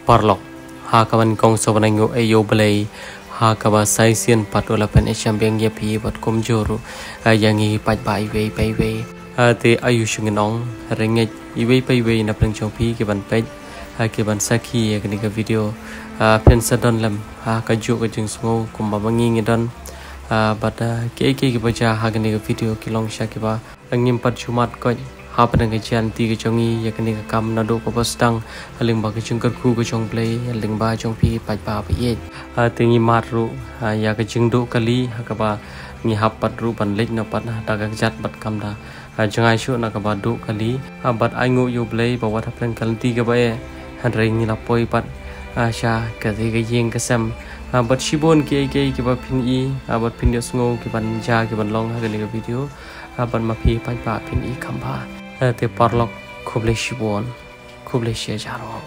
parlok ha kawan kong sobanango ayo belai ha kawa saisian patola pen champion ya pi bat komjoro yangi pat bai wei te ayu shunginong renget iwei pai wei na prang chong pi ke ban pej ke ban sakhi ya kini ka video pen sadon lam ha ka ju ka jing smo kumba bangi ngidon but ke baca ha kini ka video kilong syakiba angim pat chumat ko ha padang ke janti ke chongi ya kini ka kam na do ko postang haling ba ke chung ka khu ko chong play haling ba chong pi pat ba ye tingi matru ya ke jing do kali ha ka ba ngi hapat ru ban lek na pat na ta ka jat bat kam da jangai shu na ka ba do kali bat ai ngu yu play ba wat plan kalti ka ba e han ring ni la poi pat sha ka ti ka yeng ka sam bat shibon ke ba phin i bat phin yo sngo ke ban ja ke ban long ha ka ni ka video ban ma phi pat ba phin i kham ba te parlok khuble shibon khuble she jaro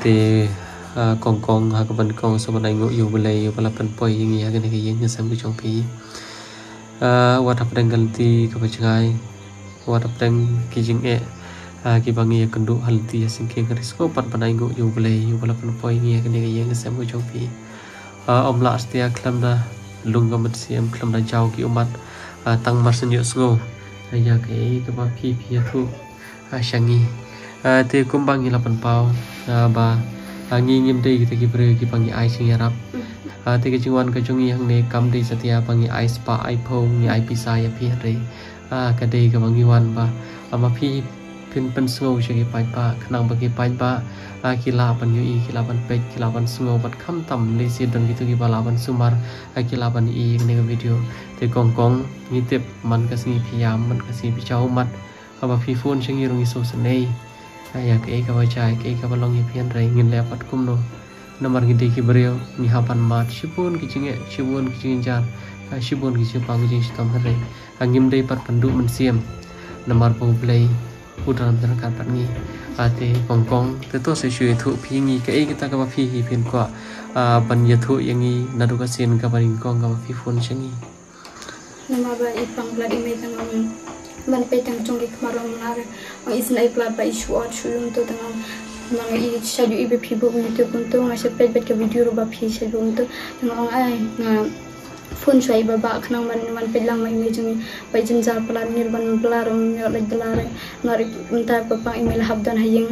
te kong ha ka ban kong so ban ngo yu belai yu bala pan poi ing ya ke ni ke sam ke chong pi wat hap dang ganti ka ba changai wat hap dang ki jing e ki bangi ya kendu halti ya singke garis ko pat ban ngo yu belai yu bala pan poi ing ya ke ni ke sam ke chong pi om la astia klam da lung ga mat siam klam da jaw ki umat tang mar sen yo sko ya ke ba pi thu shangi te kumbang ila pan pau ba ngi ngim dei kita ki bre ki pangi ai sing yarap te ke jingwan ka jongi hang ne kam dei satia pangi ai spa ai pho ngi ai pisa ya pi re ka dei ka bangi wan ba ama pi pin pen sngo che pai ba khnang ba ki pai ba ki la pan yu i ki la pan pe ki la pan sngo bat kham tam le si don ki tu ki bala ban sumar ki la pan i ne ka video te kong ngi tep man ka singi phiyam man ka si pi chau mat ba pi phone chengi rongi so sanei ya ke ka baca ke ka balong ya pian rai ngin lepat kumno nomor gede ki brio ni hapan mat shibun ki cingin jar shibun ki cipang ki cing sitam rai angim dei pat pandu mensiam nomor po play udran terangkat pat ngi ate kongkong te to se shui thu phi ngi ke kita ka phi hi pin ko ban ya thu yangi nadu ka sin ka baring kong ka phi phone changi nama ba ipang bladi me tang man pe tang chong ki kmarong lare ang isnai plat ba isu at shulum to tang nang I shaju ibe phibu youtube punto nga se pe bet ka video ro ba phi shaju to tang ang ai nga phone chai ba ba khnang man pe lang ma image ni ba jin jar plat ngir ban blarom ngir la dalare ngari unta pa pa email habdan hayeng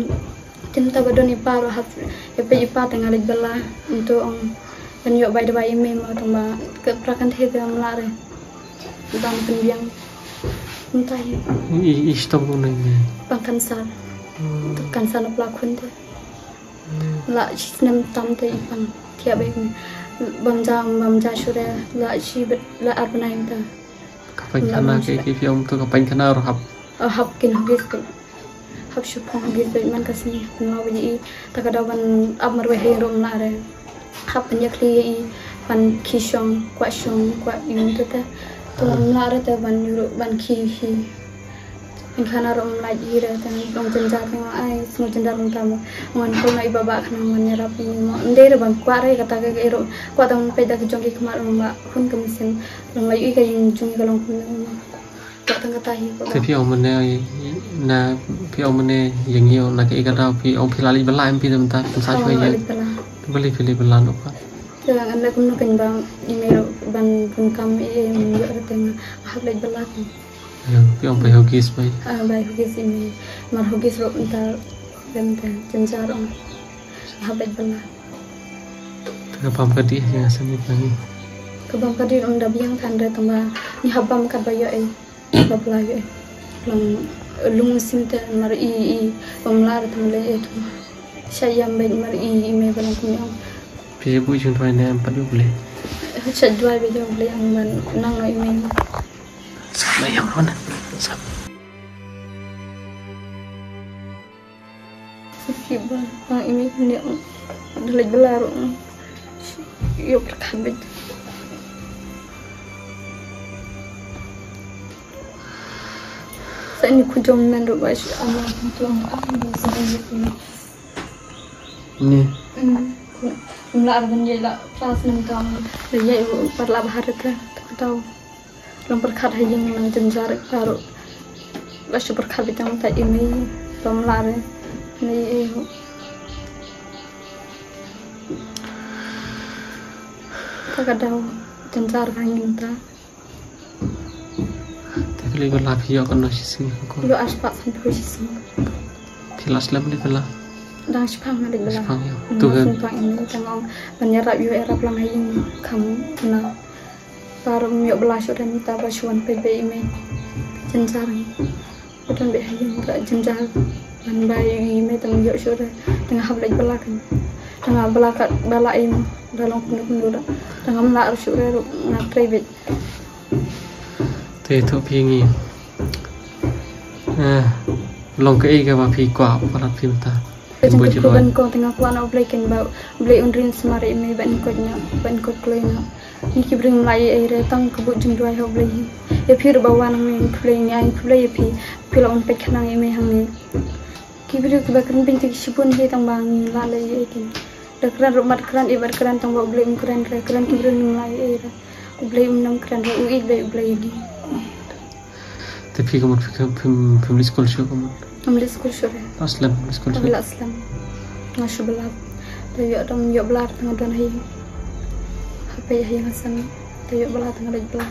tim ta ba doni pa ro hab e pe pa tang ala bala untuk ang ban yo ba de ba email ma tang ba ke prakan the te am lare bang pendiang entah ya. Istop ko nang bang kansar. Kansar na pelakon tu. La nem tam tu ipang tiap begini. Bamja shure la si la arbanai tu. Kapan kana ke film tu kapan kana hab. Hab kin habis tu. Hab shupong habis tu man kasih mau biji. Takadawan amar wehe rom la re. Hab penyakli pan kishong kuat yung tu tu. Tum lara ta ban ki en khana rom la jira ta rom jenjar ma ai smu jenjar rom tam mon ko nai baba khana mon ya rap ni mo ndere ban kwa re kata ke ro kwa tam pe da ki jong ki khmar ma khun kam sin rom la yu ka yin jung ka long khun ko tang kata hi ko te phi ông mình na phi ông mình yang nhiều na ke ka da phi ông phi la li bala em phi tam ta sa chwe ye bali phi bala no pa Jangan anda kena kembang email ban pun kami juga tengah hab lagi belakang. Pi ông bay hugis bay. Bay hugis ini, mar hugis ro entar bentar jenjar om hab lagi belakang. Kapam kadi yang seni lagi. Kapam kadi om dah biang tanda tambah ni habam kat bayo bab lagi lang lung sinta mar I om lar tamle itu. Saya yang baik mar I email balang kami om. Pi bu chung thoi ne pat bu le chat dua video beli yang man nang no email sama yang mana sama siapa nang email ni dalaj belar yo perkabet sa ini ku jom nan ro ba shi ama tu ang bisa ni ni Mula arban jadi lah kelas 6 tahun jadi perlah baharat lah tahu lang perkat hayang lang jenjar baru basu perkat bitang tak ini pemlar ni tak ada jenjar hangin ta tapi lebih lapih ya kan nasi sini kok lu aspak sampai sini kelas lem ni bela đang spang ada belah tu kan ini tengok menyerap era pelang hayang kamu na baru miok belah sudah minta basuhan PB ini jenjar udah be hayang tak jenjar dan bayi ini tengok miok sudah tengah habis belah kan tengah belah kat belah ini dalam penuh tengah melak sudah nak private tu pingi long ke ega ba pi kwa para pinta Kemudian kau tengah kuan au belikan bau beli undrin semari ini ban kod kloina ni kibring lai air tang kebut jengduai au beli ya pir bawan ni play ni ai play pi pila on pek nang ini hang ni kibring kebakan bintik sipun he tang bang ni la lai ikin dakran rumah kran ibar kran tang bau beli kran kibring lai air beli nam kran ui beli ni tapi kamu family school show kamu family school show aslam school show aslam ngasih belah tayo dong yo belah tengah don hay HP hay hasan tayo belah tengah lagi belah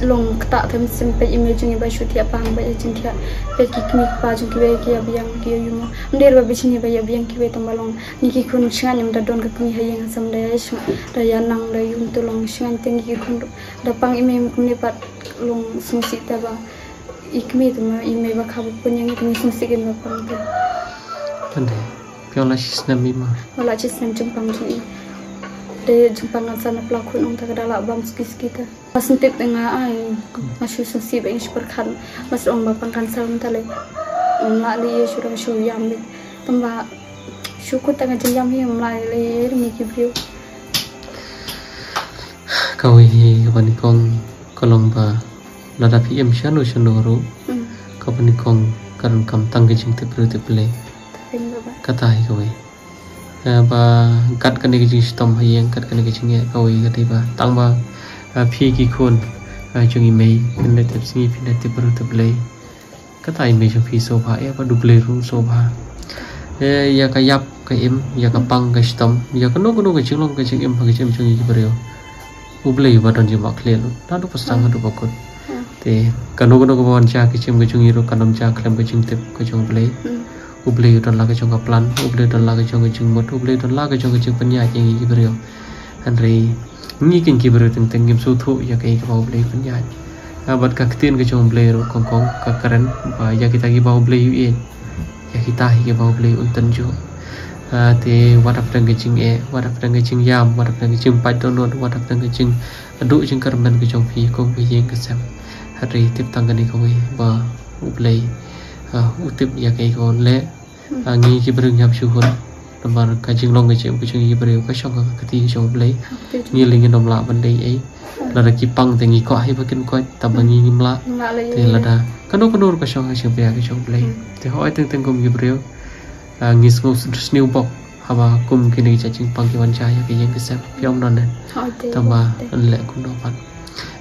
long ketak tem sampai image ni ba shoot ya pang ba jing kia pe ki kmi pa jing ki ki abiang ki yumo ndir ba bichini ba abiang ki be tambalong ni ki kun shan yam da don ka kmi hay hasam da ya nang da yum tulong shan ting ki kun da pang ime kumni pat long sumsi ta ba ikmi tu ma ime ba khabu punya ni sumsi gen ma pang ta pandai piola sisna mima wala cisem jempang ji de jempang sana pelaku nong tak ada bam skis kita masentip tengah ai masih susi ba inspir kan mas ong ba pangkan salam tale la li sudah show yam be tamba syukur tengah jam hi mlai le mi kibrio kau hi kapanikong kolomba nada PM shano ro kapanikong karon kam tangge jing te pro te play kata hi kau ba kat kan ke jing stom hayang kat kan ke jing ya kau ga dei ba tang ba phi ki khon jungi mei ne te singi phi ne te pro te play kata i mei so phi so ba ya ba duble ru so ba ya ka yap ka im ya ka pang ka stom ya ka no ka jing long ka jing im ha ka jing jungi ki brio uble ba don ji ma khle lu na do pastang do bakot te kanu ko bon cha ki chim ko chung iro kanom cha klem ko chung tip ko chung play uble don la ko chung ka plan uble don la ko chung mot uble don la ko chung panya ki gi brio andre ni kin ki brio teng teng gim su thu ya kai ka uble panya bat ka tin ko chung play ro kong ka karen ba ya kita gi ba uble yu e ya kita hi gi ba uble untan jo te wadap teng ke ching e wadap teng ke ching yam wadap teng ke ching pai don wadap teng ke ching adu ching karmen ko chung phi ko bi yeng ka sam hari tip tanggani kau ba ublay utip ya kai kau le ngi ki bereng hap syuhun nomor kajing long kajing kucing ki bereng ka syong ka kati syong ublay ngi lingi nom la bandai ai lada ki pang tengi ko hai bakin ko tabangi ngimla te lada kanu ka syong ka syong ka syong ublay te hoi teng teng kum ki bereng ngi snu sniu bok haba kum kini cacing pang ki wan cahaya ki yang kesep piom non tamba le kum dopan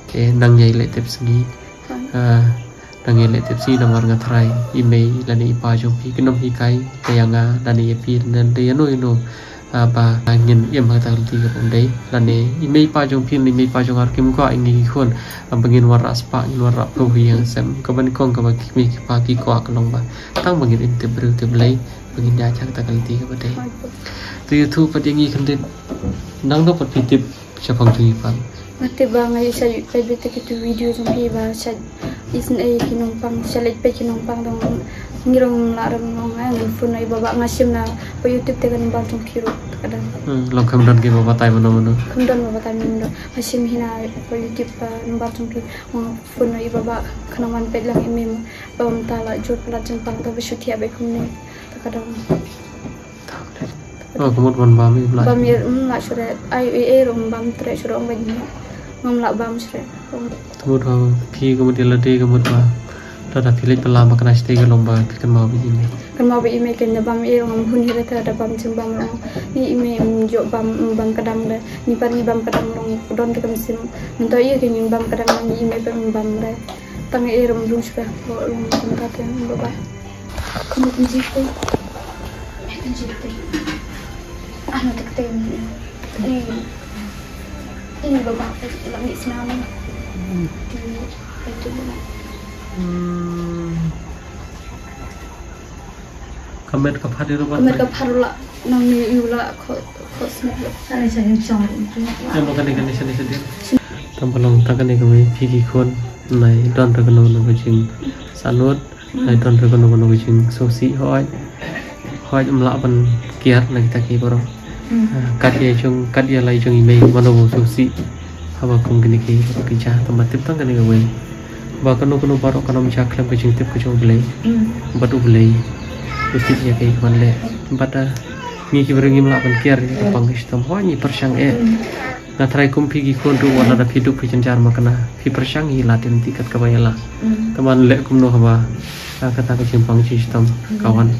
ke nang nyai le tep sengi nangi le tepsi namar ngatrai email lani ipa jong pi kenom hi kai kayanga lani epi nan de no ba ngin yem ha tal ti ko dei lani email pa jong pi email pa jong ar kim ko ingi khon bangin waras pa in warap ko hi yang sem ka ban kong ka ba ki pa ki ko kalong ba tang bangin in te bru te blai bangin ya chak ta kal ti ka ba dei tu youtube pa dingi khandin nang no pat pi tip chapang chung ipang mati bangai sa pebe te kitu video jong pi ba sa isin ai kinumpang salit pe kinumpang dong ngirong larang ngong ai phone ai baba ngasim na po youtube te kan ba jong kiro kadang long kham don ke baba tai mano kham baba tai mano ngasim hina po youtube pa number jong ki phone ai baba khanaman pe lang imem bam tala jot pala jong pang ta beshutia be khumne kadang kemud ban bami bla bami la sure ai rom bam tre sure ong bani ngom la bam sure kemud phi kemud lade kemud ba Tada pilih pelam makan nasi tiga lomba kan mau begini. Kan mau ime kan bam ngam hun hira ta bam bam long ni ime jo bam kadang le ni par ni bam kadang long don te kam sim nto iya kan bam kadang long ni ime bam re tang rum rung suka long ta te baba kamu kan jitu kan jitu tak tem ini baba lagi senam itu Kamet kapal di rumah. Kamet kapal lah, nang ni iula kosmet. Saya cong. Yang bukan ikan di sini sedih. Tampalong takkan ikan ni pigi kon, nai don terkenal nama jing sanut, nai don terkenal nama jing sosi hoi melawan kiat nai taki boro. Kat dia lai jong ime mana bu sosi, apa kong kini ki boro kijah tempat tip tang kini gawe. Bahkan nu baru kana mencak lem ke jing tip ke jong belai, batu belai. Pasti ya kayak mana le, pada ngiki berengi melakukan kiar di tepang sistem, wah ni persyang ngatrai kumpi gikon tu wala ada hidup pencar makna, hi persyang hilatin tiket kebayala, teman le kumno haba, kata ke simpang sistem kawan.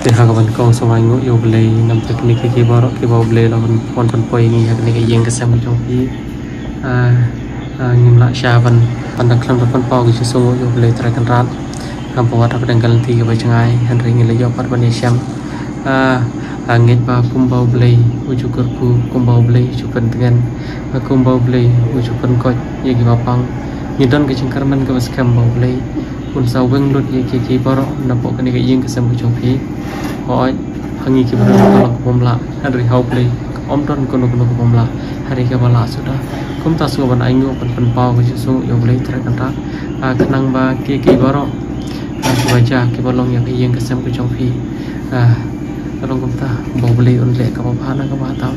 Tiha kawan kau sama ingu yo belai nam teknik ki baru ki bau belai lawan pon poi ngi hak ni yang kesam jong pi ngim la syaban pandang klam pon pau ki sungu yo belai terakan rat kam pawat apa denggal ti ke bacangai han ring le yo pat ban syam ngit ba kum bau belai ujukur ku kum bau belai cupan dengan kum bau belai ujupan kot ye ki bapang ngidon ke cingkar man ke baskam bau belai pun saweng lut ye ki baru napok ni ke yang kesam jong pi Hoi, hangi kita berdoa pemla hari hau play om don kono pemla hari kita bala sudah kum tak suka ban aingu pen pau ke susu yang boleh terakan tak kenang ba ki baro baca ki balong yang kesem ke jongpi kalau kum tak bau beli unle ke bapana ke batau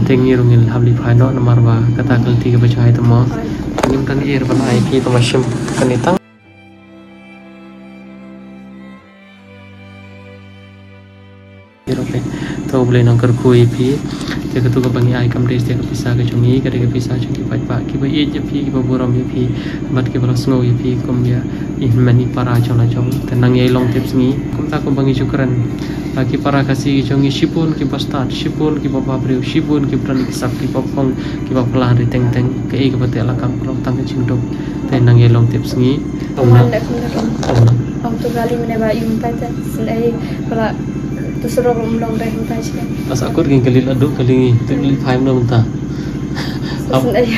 tengi rungil habli phai no namar ba kata kelti ke baca hai temo nim tan ir ban ai ki to masyam kanitang Tahu boleh nongker kui pi, jika tu kebangi ai kamdes dia kepisah ke cungi, kadang kepisah cungi pak kita ye je pi, kita buram ye pi, mat kita beras ngau ye pi, kum dia mani para cong tenang ye long tips ni, kum tak kebangi syukuran, lagi para kasih cungi sipun kita start, sipun kita pabriu, sipun kita berani kisap kita pong, kita pelan di teng ke ai kita betul lakam kalau tangga cingdok, tenang ye long tips ni. Om tu kali mana ba yung pacar, selai kalau tu suruh long dah yang tadi. Pas aku ingin kali adu kali ni faham dah muntah. Apa? Boleh.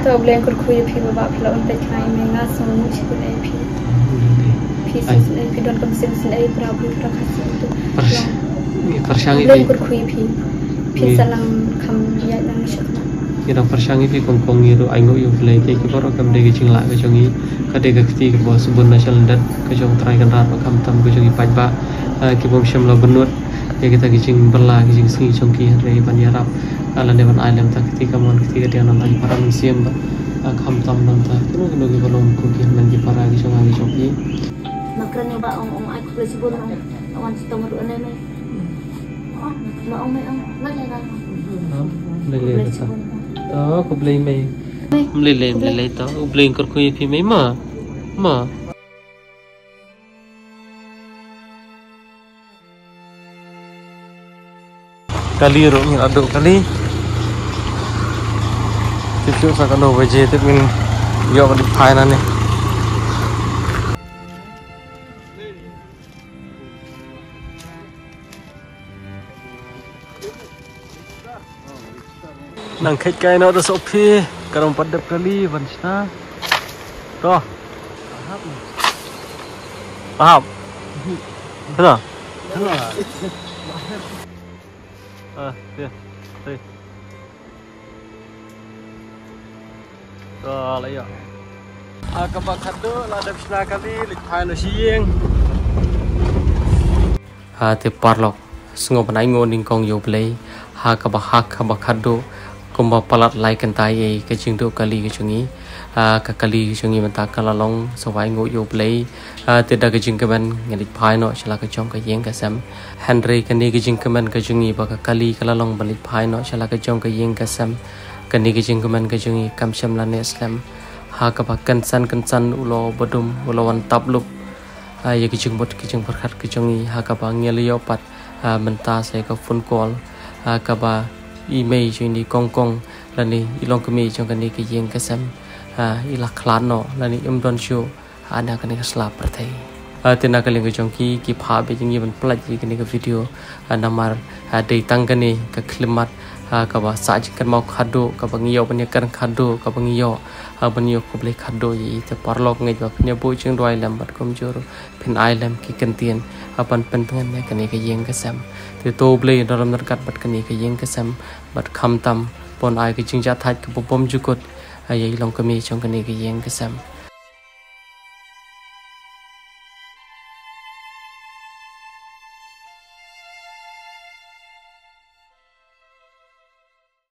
Tu boleh angkur kuih pi bapa pula untuk kain mengas semua mesti boleh pi. Pi selai pi don kamsim selai berabu kasih tu. Persyang ini. Boleh angkur kuih pi. Pi salang kam ya lang syuk. Kira persyang ini kongkong itu aingo yo play ke baru kam degi cingla ke jongi kade gakti ke bawah subun nasional dan ke jong terakan rat kam tam ke jongi pajba kibom syamla benut ya kita gicing berla gicing singi congki hari ban yarap ala dewan alam tak ketika mon ketika dia nonton para museum ba kam tam nonton kino gi balom ku ki men gi para gicing ngi congki makran ba ong ai ku sebut awan setomar ane ne ma ong mai ong lele ta to ku blei mai lele to ku blei kor ku pi mai ma kali rong aduk kali itu sakano waje itu min yo di phainan ni nang kait kai no da sopi karam padap kali vansna to paham betul dia. Lah ya. Kabak kado lah ada bisna kali lipai no sieng. Te parlok sungo panai ngo ning kong yo play kabak kado kumba palat lai kan tai ke jing do kali ke chungi ka kali chungi mata kala long sawai ngo yo play te da ke jing kaman ngadi phai no chala ka chong ka yeng ka sam Henry kan ni ke jing kaman ka chungi ba ka kali kala long balit phai no chala ka chong ka yeng ka sam kan ni ke jing kaman ka chungi kam sham la ne islam ha ka ba kan san ulo bodum ulo wan tablup ya ke jing bot ke jing perkhat ke chungi ha ka ba ngel yo pat menta sai ka phone call ka ba email cho ni kong là ni ilong kami trong cái này cái riêng cái xem ilak klan no là ni don show ana cái này cái slap pertai tên là cái liên cái trong ki pha be những event play cái này cái video namar day tang cái này cái klimat ka ba sa kan mau khado ka bang yo ban kan khado ka bang yo ban yo ko ble khado yi te parlok ngai ba pnya bo chung roi lam bat kom jor phin ai lam ki kan tien apan pen pengen ne kan ne ka yeng ka sam te to ble dalam kat bat kan ne ka yeng ka sam bat kham tam pon ai ka ching ja thaj ka bom jukot ai long ka mi trong kan ne ka yeng ka sam